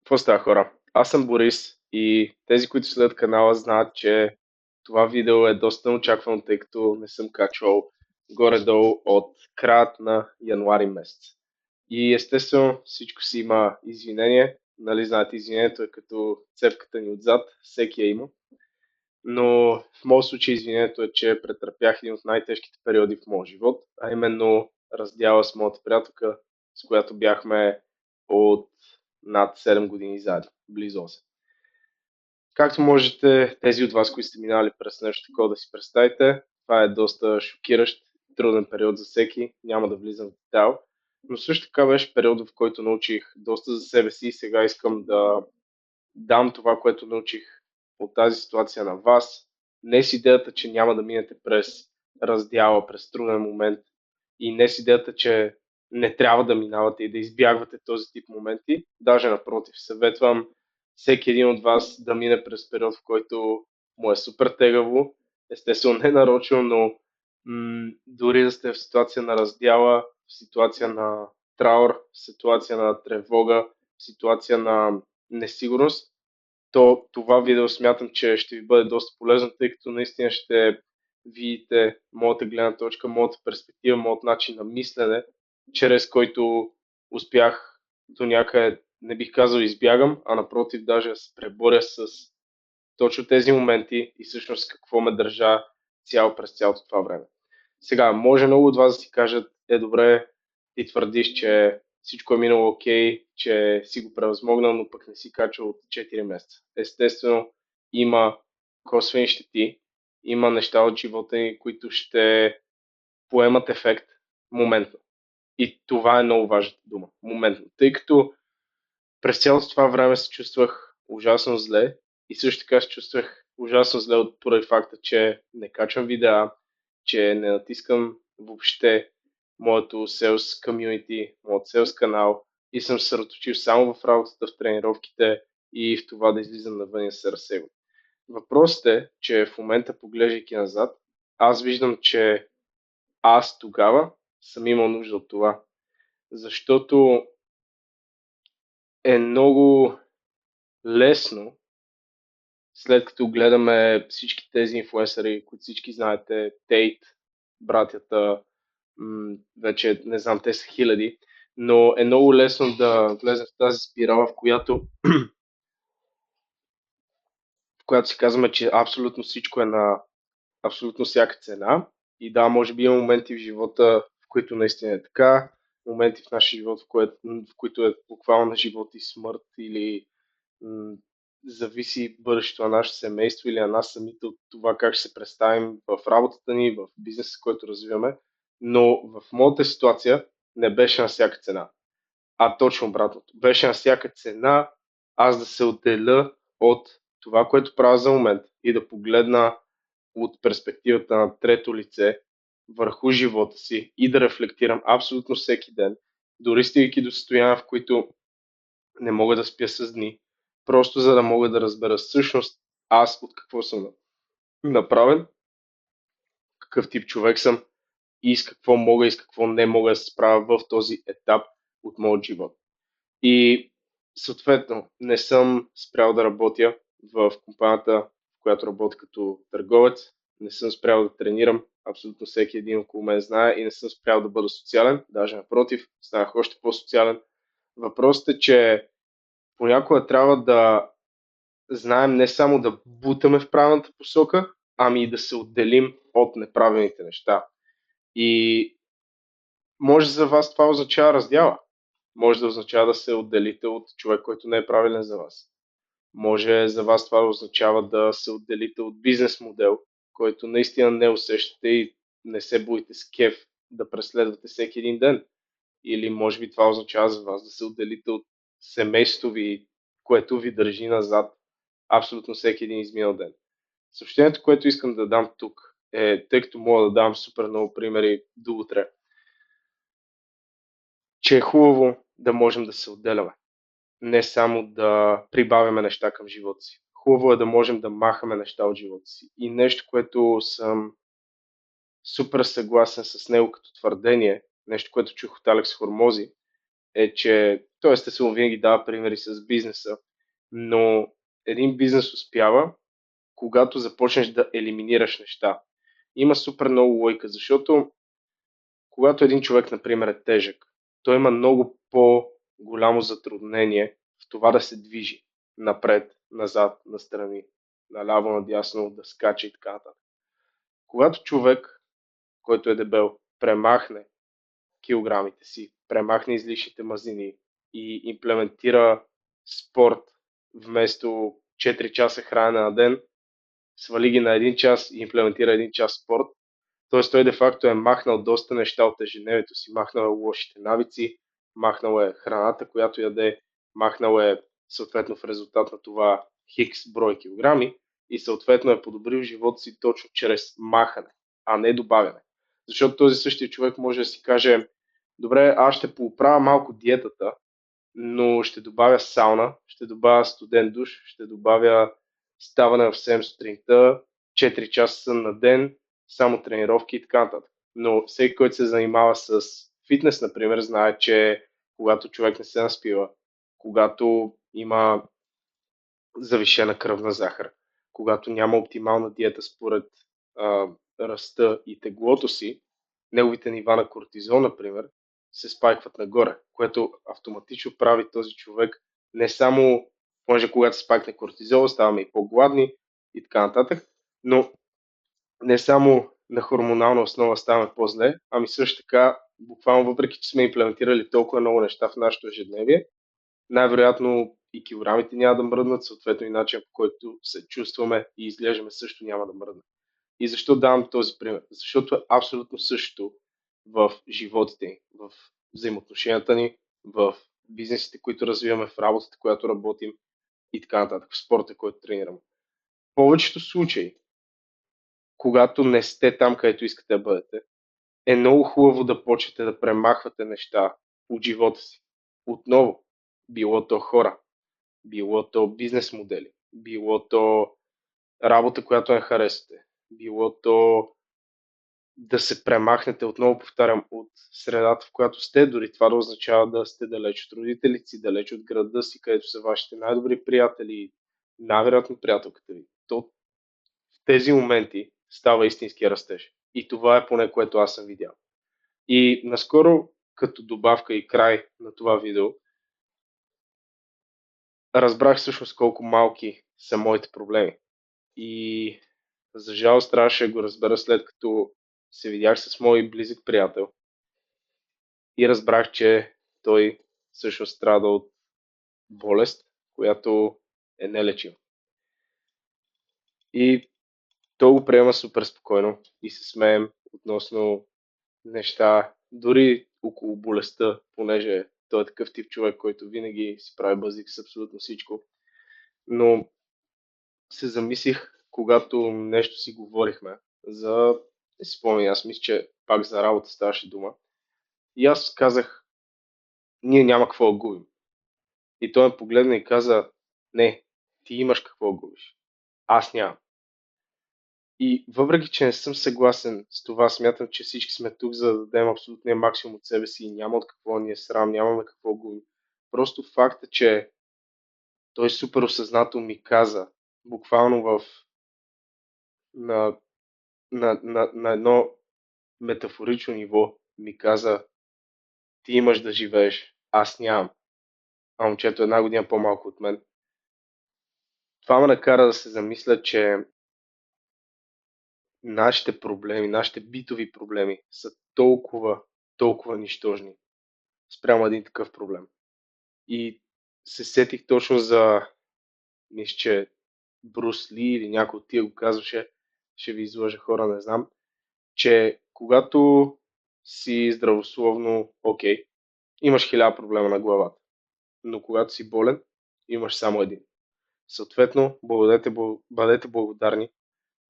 Какво става, хора? Аз съм Борис и тези, които следят канала, знаят, че това видео е доста неочаквано, тъй като не съм качвал горе-долу от краят на януари месец. И естествено всичко си има извинение. Нали знаете, извинението е като цепката ни отзад, всеки я има. Но в моят случай извинението е, че претърпях един от най-тежките периоди в моя живот, а именно раздяла с моята приятелка, с която бяхме от над 7 години заедно, близо 8. Както можете, тези от вас, които сте минали през нещо такова, да си представите, това е доста шокиращ, труден период за всеки, няма да влизам в детайл, но също така беше период, в който научих доста за себе си и сега искам да дам това, което научих от тази ситуация на вас. Не с идеята, че няма да минете през раздяла, през труден момент и не с идеята, че не трябва да минавате и да избягвате този тип моменти. Даже напротив, съветвам всеки един от вас да мине през период, в който му е супер тегаво. Естествено, не нарочно, но дори да сте в ситуация на раздяла, в ситуация на траур, в ситуация на тревога, в ситуация на несигурност, то това видео смятам, че ще ви бъде доста полезно, тъй като наистина ще видите моята гледна точка, моята перспектива, моят начин на мислене, чрез който успях до някъде, не бих казал избягам, а напротив даже да се преборя с точно тези моменти и всъщност какво ме държа през цялото това време. Сега, може много от вас да си кажат, добре, ти твърдиш, че всичко е минало окей, че си го превъзмогнал, но пък не си качал от 4 месеца. Естествено, има косвени щети, има неща от живота ни, които ще поемат ефект моментно. И това е много важната дума. Моментно. Тъй като през цялото това време се чувствах ужасно зле и също така се чувствах ужасно зле от поради факта, че не качвам видеа, че не натискам въобще моето sales community, моят sales канал и съм се съсредоточил само в работата, в тренировките и в това да излизам навън и да се разсейвам. Въпросът е, че в момента, поглеждайки назад, аз виждам, че аз тогава съм имал нужда от това. Защото е много лесно, след като гледаме всички тези инфлуенсъри, които всички знаете, Тейт, братята, вече не знам, те са хиляди, но е много лесно да влезем в тази спирала, в която си казваме, че абсолютно всичко е на абсолютно всяка цена. И да, може би има моменти в живота, в които наистина е така, моменти в нашия живот, в които е буквално на живот и смърт или м, зависи бъдещето на нашето семейство или на нас самите от това как ще се представим в работата ни, в бизнеса, който развиваме. Но в моята ситуация не беше на всяка цена, а точно обратното. Беше на всяка цена аз да се отделя от това, което правя за момент и да погледна от перспективата на трето лице върху живота си и да рефлектирам абсолютно всеки ден, дори стигайки до състояния, в които не мога да спя с дни, просто за да мога да разбера всъщност аз от какво съм направен, какъв тип човек съм и с какво мога и с какво не мога да се справя в този етап от моят живот. И съответно не съм спрял да работя в компанията, в която работя като търговец, не съм спрял да тренирам, абсолютно всеки един около мен знае и не съм спрял да бъда социален, даже напротив, станах още по-социален. Въпросът е, че понякога трябва да знаем не само да бутаме в правилната посока, ами и да се отделим от неправилните неща. И може за вас това означава раздяла. Може да означава да се отделите от човек, който не е правилен за вас. Може за вас това означава да се отделите от бизнес модел, който наистина не усещате и не се боите с кеф да преследвате всеки един ден. Или може би това означава за вас да се отделите от семейството ви, което ви държи назад абсолютно всеки един изминал ден. Съобщението, което искам да дам тук е, тъй като мога да дам супер много примери до утре, че е хубаво да можем да се отделяме. Не само да прибавяме неща към живота си. Хубаво е да можем да махаме неща от живота си. И нещо, което съм супер съгласен с него като твърдение, нещо, което чух от Алекс Хормози, е, че той естествено винаги дава примери с бизнеса, но един бизнес успява, когато започнеш да елиминираш неща. Има супер много лойка, защото когато един човек, например, е тежък, той има много по-голямо затруднение в това да се движи напред, назад, настрани, наляво, надясно, да скача и така нататък. Когато човек, който е дебел, премахне килограмите си, премахне излишните мазнини и имплементира спорт вместо 4 часа хранене на ден, свали ги на 1 час и имплементира 1 час спорт, т.е. той де-факто е махнал доста неща от ежедневието си, махнал е лошите навици, махнал е храната, която яде, махнал е съответно в резултат на това хикс брой килограми и съответно е подобрил живота си точно чрез махане, а не добавяне. Защото този същия човек може да си каже, добре, аз ще поуправя малко диетата, но ще добавя сауна, ще добавя студен душ, ще добавя ставане в 7 сутринта, 4 часа сън на ден, само тренировки и така нататък. Но всеки, който се занимава с фитнес, например, знае, че когато човек не се наспива, когато има завишена кръвна захар, когато няма оптимална диета според а, ръста и теглото си, неговите нива на кортизол, например, се спайкват нагоре, което автоматично прави този човек не само, понеже когато се спайкне кортизол, ставаме и по-гладни и така нататък, но не само на хормонална основа ставаме по-зле, ами също така, буквално въпреки, че сме имплементирали толкова много неща в нашето ежедневие, най-вероятно и килограмите няма да мръднат, съответно и начин по който се чувстваме и изглеждаме също няма да мръднат. И защо давам този пример? Защото е абсолютно същото в животите ни, в взаимоотношенията ни, в бизнесите, които развиваме, в работата, която работим и така нататък, в спорта, който тренираме. В повечето случаи, когато не сте там, където искате да бъдете, е много хубаво да почнете да премахвате неща от живота си. Отново, било то хора, било то бизнес модели, било то работа, която не харесате, било то да се премахнете, отново повтарям, от средата, в която сте, дори това да означава да сте далеч от родителите си, далеч от града си, където са вашите най-добри приятели, най-вероятно приятелката ви. То в тези моменти става истински растеж. И това е поне, което аз съм видял. И наскоро, като добавка и край на това видео, разбрах всъщност колко малки са моите проблеми. И за жалост трябваше да го разбера след като се видях с мой близък приятел и разбрах, че той всъщност страда от болест, която е нелечима. И той го приема супер спокойно и се смеем относно неща, дори около болестта, понеже той е такъв тип човек, който винаги си прави базик с абсолютно всичко. Но се замислих, когато нещо си говорихме за, не си спомням, аз мисля, че пак за работа ставаше дума. И аз казах, ние няма какво да губим. И той ме погледна и каза, не, ти имаш какво да губиш. Аз нямам. И въпреки, че не съм съгласен с това, смятам, че всички сме тук, за да дадем абсолютния максимум от себе си и няма от какво ни е срам, нямаме какво да губим. Просто факта, че той супер осъзнато ми каза, буквално на, на едно метафорично ниво, ми каза, ти имаш да живееш, аз нямам. А момчето е 1 година по-малко от мен. Това ме накара да се замисля, че нашите проблеми, нашите битови проблеми са толкова, толкова нищожни спрямо един такъв проблем. И се сетих точно за, мисля, че Брус Ли или някой от тия го казваше, ще ви излъжа хора, не знам, че когато си здравословно окей, имаш 1000 проблема на главата, но когато си болен, имаш само един. Съответно, бъдете благодарни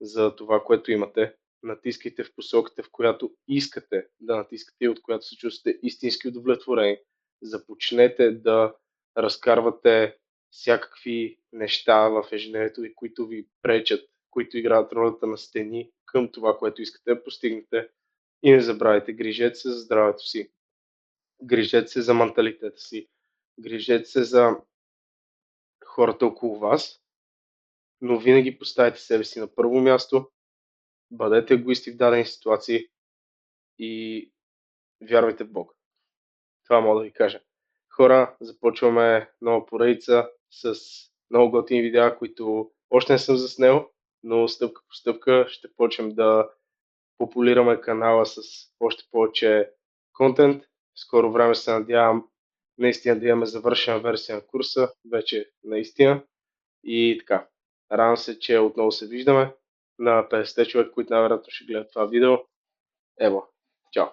за това, което имате. Натискайте в посоката, в която искате да натискате и от която се чувствате истински удовлетворени. Започнете да разкарвате всякакви неща в ежедневието ви, които ви пречат, които играят ролята на стени към това, което искате да постигнете. И не забравяйте, грижете се за здравето си. Грижете се за менталитета си, грижете се за хората около вас, но винаги поставете себе си на първо място, бъдете егоисти в дадени ситуации и вярвайте в Бог. Това мога да ви кажа. Хора, започваме нова поредица с много готини видеа, които още не съм заснел, но стъпка по стъпка ще почнем да популираме канала с още повече контент. В скоро време се надявам наистина да имаме завършена версия на курса, вече наистина. И така, радвам се, че отново се виждаме на 50 човек, които най-вероятно ще гледат това видео. Ево, чао!